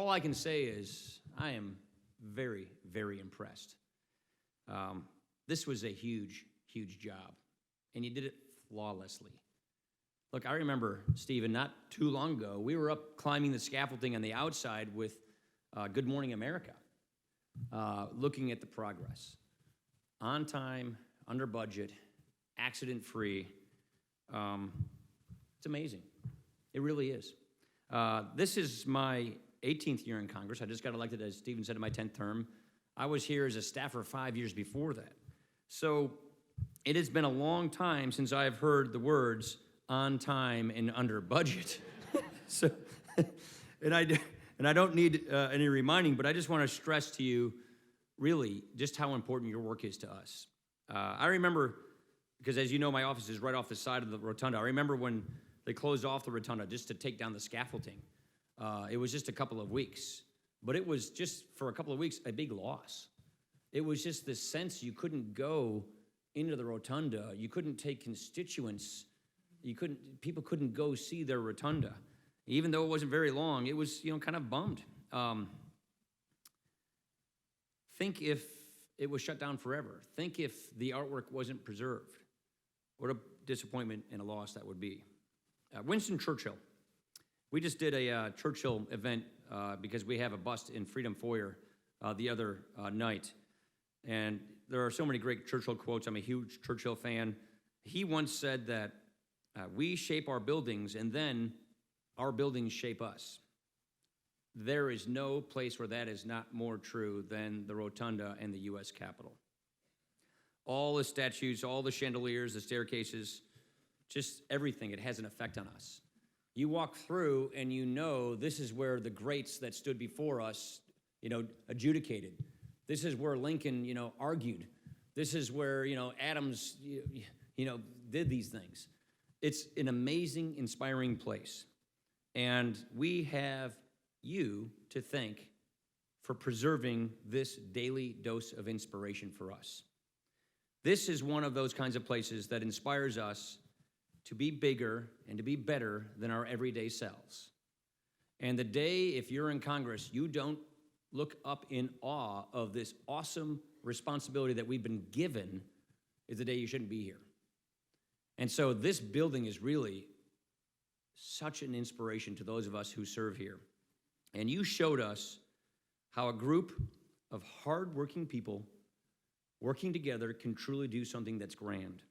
all I can say is I am very, very impressed. This was a huge, huge job, and you did it flawlessly. Look, I remember, Stephen, not too long ago, we were up climbing the scaffolding on the outside with Good Morning America, looking at the progress. On time, under budget, accident-free. It's amazing. It really is. This is my 18th year in Congress. I just got elected, as Stephen said, in my 10th term. I was here as a staffer 5 years before that. So it has been a long time since I've heard the words on time and under budget. So, and I don't need any reminding, but I just want to stress to you really just how important your work is to us. I remember, because as you know, my office is right off the side of the rotunda. I remember when they closed off the rotunda just to take down the scaffolding. It was just a couple of weeks, but it was just for a couple of weeks a big loss. It was just this sense you couldn't go into the rotunda. You couldn't take constituents. People couldn't go see their rotunda. Even though it wasn't very long, it was, kind of bummed. Think if it was shut down forever. Think if the artwork wasn't preserved. What a disappointment and a loss that would be. Winston Churchill. We just did a Churchill event because we have a bust in Freedom Foyer the other night. And there are so many great Churchill quotes. I'm a huge Churchill fan. He once said that we shape our buildings and then our buildings shape us. There is no place where that is not more true than the rotunda and the U.S. Capitol. All the statues, all the chandeliers, the staircases, just everything, it has an effect on us. You walk through and you know this is where the greats that stood before us, adjudicated. This is where Lincoln, argued. This is where, Adams, did these things. It's an amazing, inspiring place. And we have you to thank for preserving this daily dose of inspiration for us. This is one of those kinds of places that inspires us to be bigger and to be better than our everyday selves. And the day, if you're in Congress, you don't look up in awe of this awesome responsibility that we've been given, is the day you shouldn't be here. And so this building is really such an inspiration to those of us who serve here. And you showed us how a group of hardworking people working together can truly do something that's grand.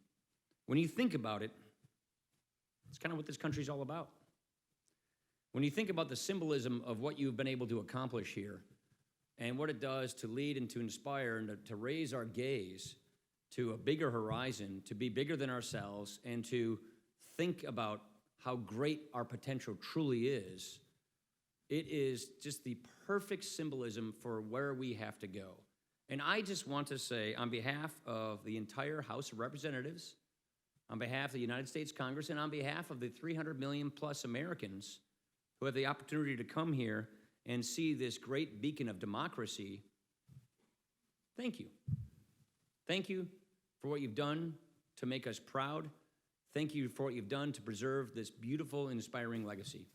When you think about it, it's kind of what this country's all about. When you think about the symbolism of what you've been able to accomplish here and what it does to lead and to inspire and to raise our gaze to a bigger horizon, to be bigger than ourselves, and to think about how great our potential truly is, it is just the perfect symbolism for where we have to go. And I just want to say, on behalf of the entire House of Representatives, on behalf of the United States Congress, and on behalf of the 300 million plus Americans who have the opportunity to come here and see this great beacon of democracy, thank you. Thank you for what you've done to make us proud. Thank you for what you've done to preserve this beautiful and inspiring legacy.